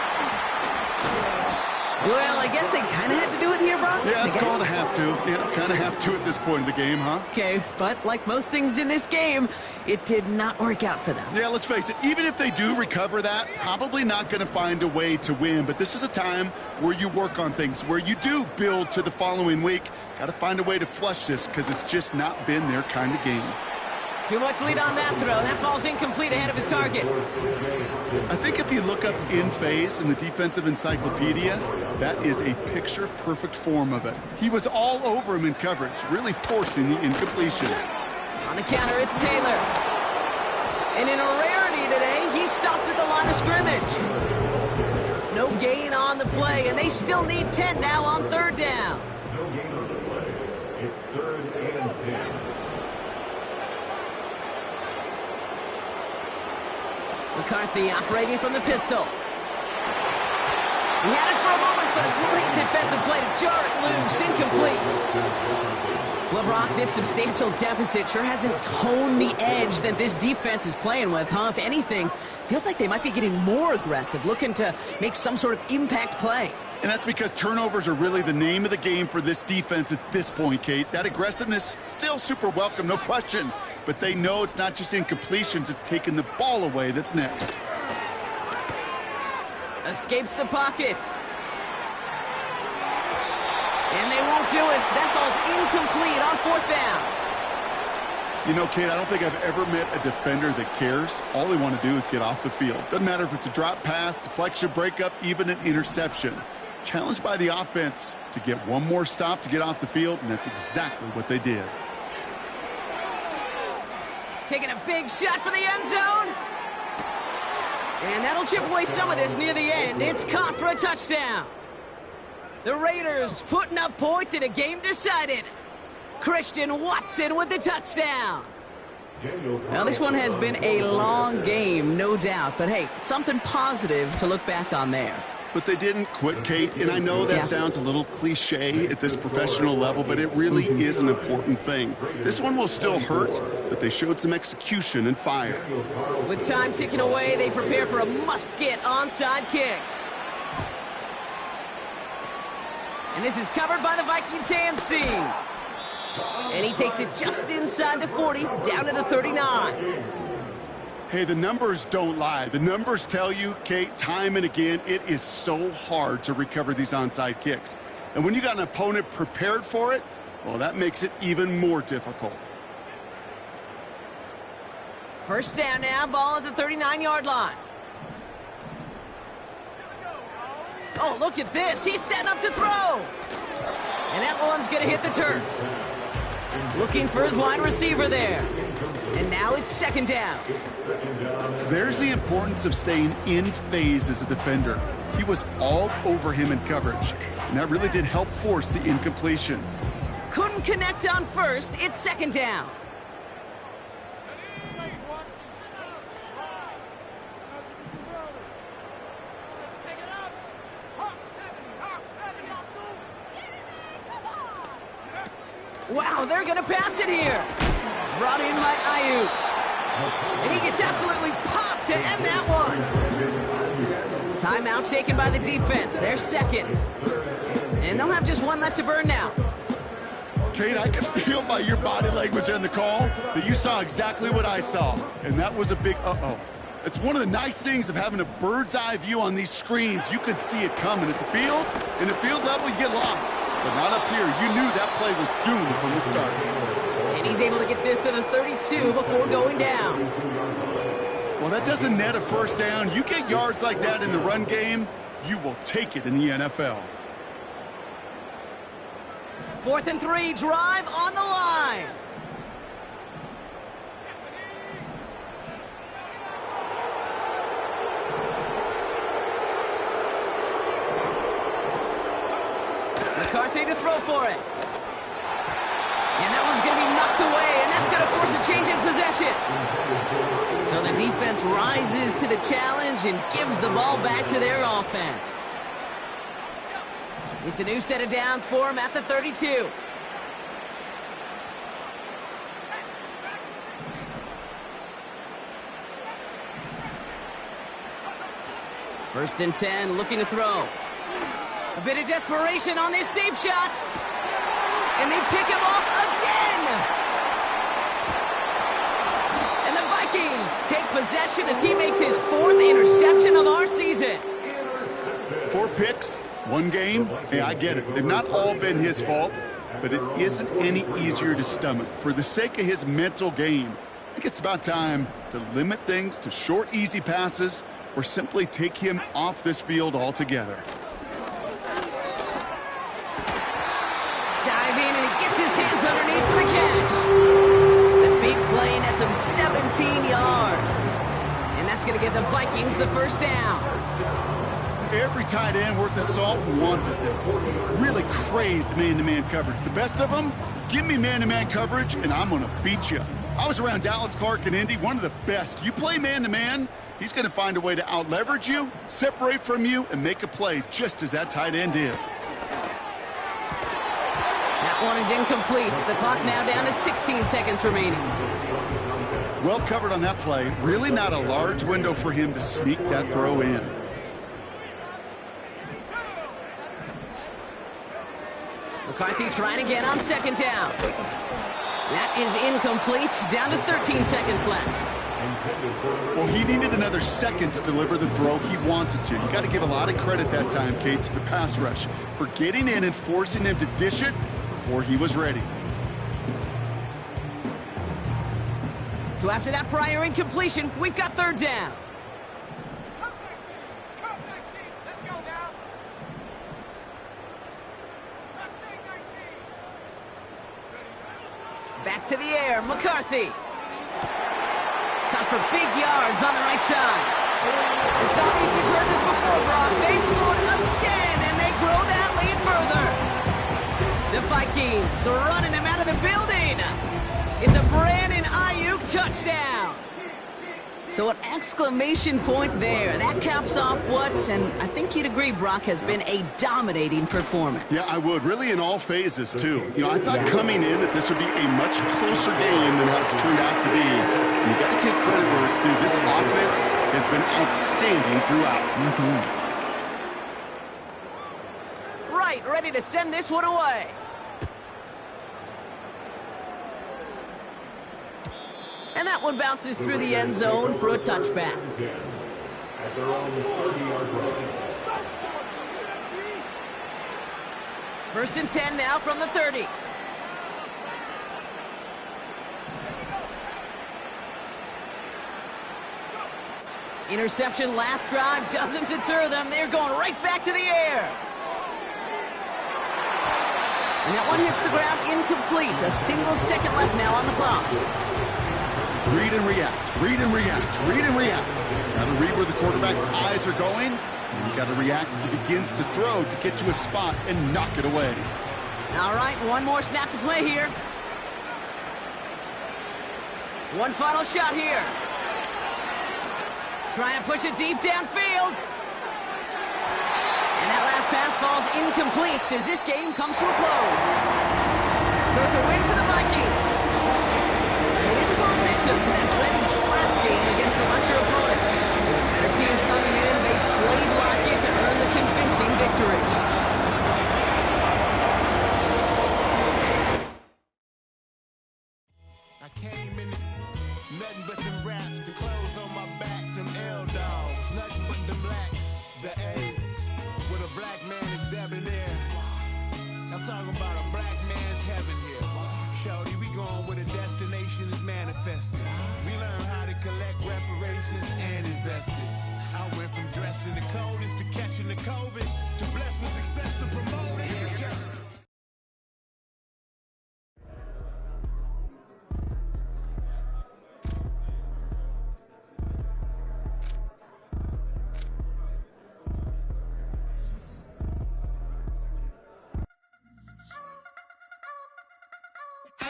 Well, I guess they kind of had to do it here, Brock. Yeah, it's called a have to. Yeah, kind of have to at this point in the game, huh? Okay, but like most things in this game, it did not work out for them. Yeah, let's face it, even if they do recover that, probably not going to find a way to win. But this is a time where you work on things, where you do build to the following week. Got to find a way to flush this because it's just not been their kind of game. Too much lead on that throw. That falls incomplete ahead of his target. I think if you look up in phase in the defensive encyclopedia, that is a picture-perfect form of it. He was all over him in coverage, really forcing the incompletion. On the counter, it's Taylor. And in a rarity today, he's stopped at the line of scrimmage. No gain on the play, and they still need 10 now on 3rd down. No gain on the play. It's 3rd and 10. McCarthy operating from the pistol. He had it for a moment, but a great defensive play to jar it loose. Incomplete. Well, Brock, this substantial deficit sure hasn't toned the edge that this defense is playing with, huh? If anything, feels like they might be getting more aggressive, looking to make some sort of impact play. And that's because turnovers are really the name of the game for this defense at this point, Kate. That aggressiveness still super welcome, no question. But they know it's not just incompletions, it's taking the ball away that's next. Escapes the pocket. And they won't do it. That falls incomplete on 4th down. You know, Kate, I don't think I've ever met a defender that cares. All they want to do is get off the field. Doesn't matter if it's a drop pass, deflection, breakup, even an interception. Challenged by the offense to get one more stop to get off the field, and that's exactly what they did. Taking a big shot for the end zone. And that'll chip away some of this near the end. It's caught for a touchdown. The Raiders putting up points in a game decided. Christian Watson with the touchdown. Now, this one has been a long game, no doubt. But, hey, something positive to look back on there. But they didn't quit, Kate, and I know that sounds a little cliche at this professional level, but it really is an important thing. This one will still hurt, but they showed some execution and fire. With time ticking away, they prepare for a must-get onside kick. And this is covered by the Vikings hands team. And he takes it just inside the 40, down to the 39. Hey, the numbers don't lie. The numbers tell you, Kate, time and again, it is so hard to recover these onside kicks. And when you got an opponent prepared for it, well, that makes it even more difficult. First down now, ball at the 39-yard line. Oh, look at this. He's setting up to throw. And that one's going to hit the turf. Looking for his wide receiver there. And now it's second down. There's the importance of staying in phase as a defender. He was all over him in coverage, and that really did help force the incompletion. Couldn't connect on first. It's second down. Wow, they're going to pass it here. Brought in by Ayuk. And he gets absolutely popped to end that one. Timeout taken by the defense. They're second. And they'll have just one left to burn now. Kate, I can feel by your body language on the call that you saw exactly what I saw. And that was a big uh-oh. It's one of the nice things of having a bird's eye view on these screens. You could see it coming at the field. In the field level, you get lost. But not up here. You knew that play was doomed from the start. And he's able to get this to the 32 before going down. Well, that doesn't net a first down. You get yards like that in the run game, you will take it in the NFL. 4th and 3, drive on the line. McCarthy to throw for it. And that one's going to be knocked away, and that's going to force a change in possession. So the defense rises to the challenge and gives the ball back to their offense. It's a new set of downs for him at the 32. First and 10, looking to throw. A bit of desperation on this deep shot. And they pick him off again. And the Vikings take possession as he makes his 4th interception of our season. 4 picks, 1 game. Hey, I get it. They've not all been his fault, but it isn't any easier to stomach. For the sake of his mental game, I think it's about time to limit things to short, easy passes or simply take him off this field altogether. Dive in, and he gets his hands underneath for the catch. The big play nets him 17 yards. And that's going to give the Vikings the first down. Every tight end worth his salt wanted this. Really craved man-to-man coverage. The best of them, give me man-to-man coverage, and I'm going to beat you. I was around Dallas Clark and Indy, one of the best. You play man-to-man, he's going to find a way to out-leverage you, separate from you, and make a play just as that tight end did. That one is incomplete. The clock now down to 16 seconds remaining. Well covered on that play. Really not a large window for him to sneak that throw in. McCarthy trying again on second down. That is incomplete. Down to 13 seconds left. Well, he needed another second to deliver the throw he wanted to. You got to give a lot of credit that time, Kate, to the pass rush for getting in and forcing him to dish it before he was ready. So after that prior incompletion, we've got third down. Back to the air, McCarthy. Cut for big yards on the right side. It's not me if you've heard this before, Brock. They've scored again, and they grow that lead further. The Vikings are running them out of the building. It's a Brandon Ayuk touchdown. So an exclamation point there. That caps off what, and I think you'd agree, Brock, has been a dominating performance. Yeah, I would. Really in all phases, too. You know, I thought coming in that this would be a much closer game than how it's turned out to be. And you got to give credit where it's due. This offense has been outstanding throughout. Right, ready to send this one away. And that one bounces through the end zone for a touchback. At their own 30-yard line. First and 10 now from the 30. Interception last drive doesn't deter them. They're going right back to the air. And that one hits the ground incomplete. A single second left now on the clock. Read and react, read and react, read and react. Got to read where the quarterback's eyes are going, and you got to react as he begins to throw to get to a spot and knock it away. All right, one more snap to play here. One final shot here. Trying to push it deep downfield. And that last pass falls incomplete as this game comes to a close. So it's a win for the Vikings. To that dreaded trap game against a lesser opponent. A better team coming in, they played like it to earn the convincing victory. I came in nothing but them raps, the clothes on my back, them L-dogs, nothing but them blacks, the A, with a black man is debonair. I'm talking about a black man's heaven here. Shorty, we going where the destination is manifested. We learn how to collect reparations and invest it. I went from dressing the coldest to catching the COVID, to blessed with success to promote it to just...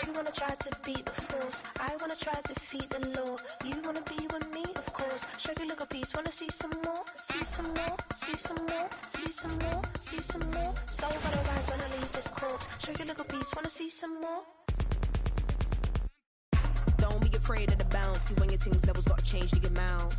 You wanna try to beat the force, I wanna try to defeat the law. You wanna be with me, of course. Show you look a piece, wanna see some more, see some more, see some more, see some more, see some more. Soul gonna rise when I leave this corpse. Show you look a piece, wanna see some more. Don't be afraid of the bounce. See when your things levels gotta change to get mouth.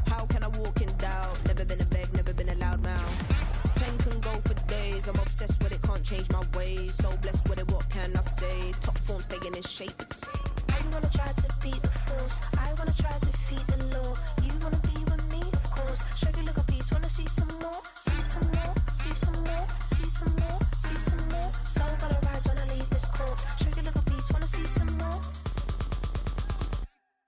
How can I walk in doubt? Never been a beg, never been a loud mouth. Pen can go for days. I'm obsessed with it, can't change my ways. So blessed with it, what can I say? Top form staying in shape. You wanna try to beat the force, I wanna try to defeat the law. You wanna be with me, of course. Show you look a piece, wanna see some more, see some more, see some more, see some more, see some more. Soul gonna rise when I leave this corpse. Show you look a piece, wanna see some more.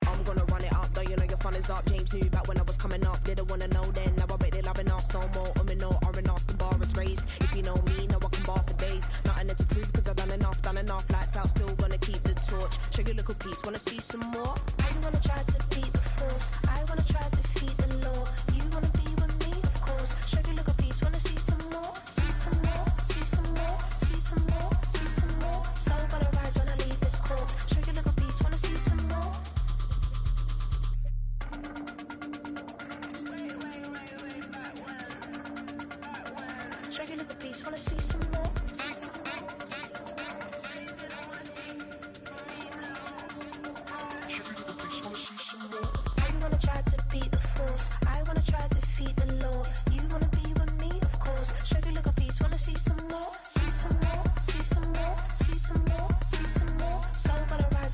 I'm gonna run it up, though you know your fun is up. James knew back when I was coming up, didn't wanna know then. Now I bet they're loving us no more. No R&R, the bar is raised. If you know me, know I can bar for days. Nothing to prove cause I've done enough. Lights out, still gonna keep the torch. Show you a little piece, wanna see some more? You wanna try to beat the force, I wanna try to defeat the law. You wanna be with me, of course. Show you a little piece, wanna see some more, see some more, see some more, see some more, see some more. Soul gonna rise when I leave this corpse. Show you a little piece, wanna see some more. Show you a little piece, wanna see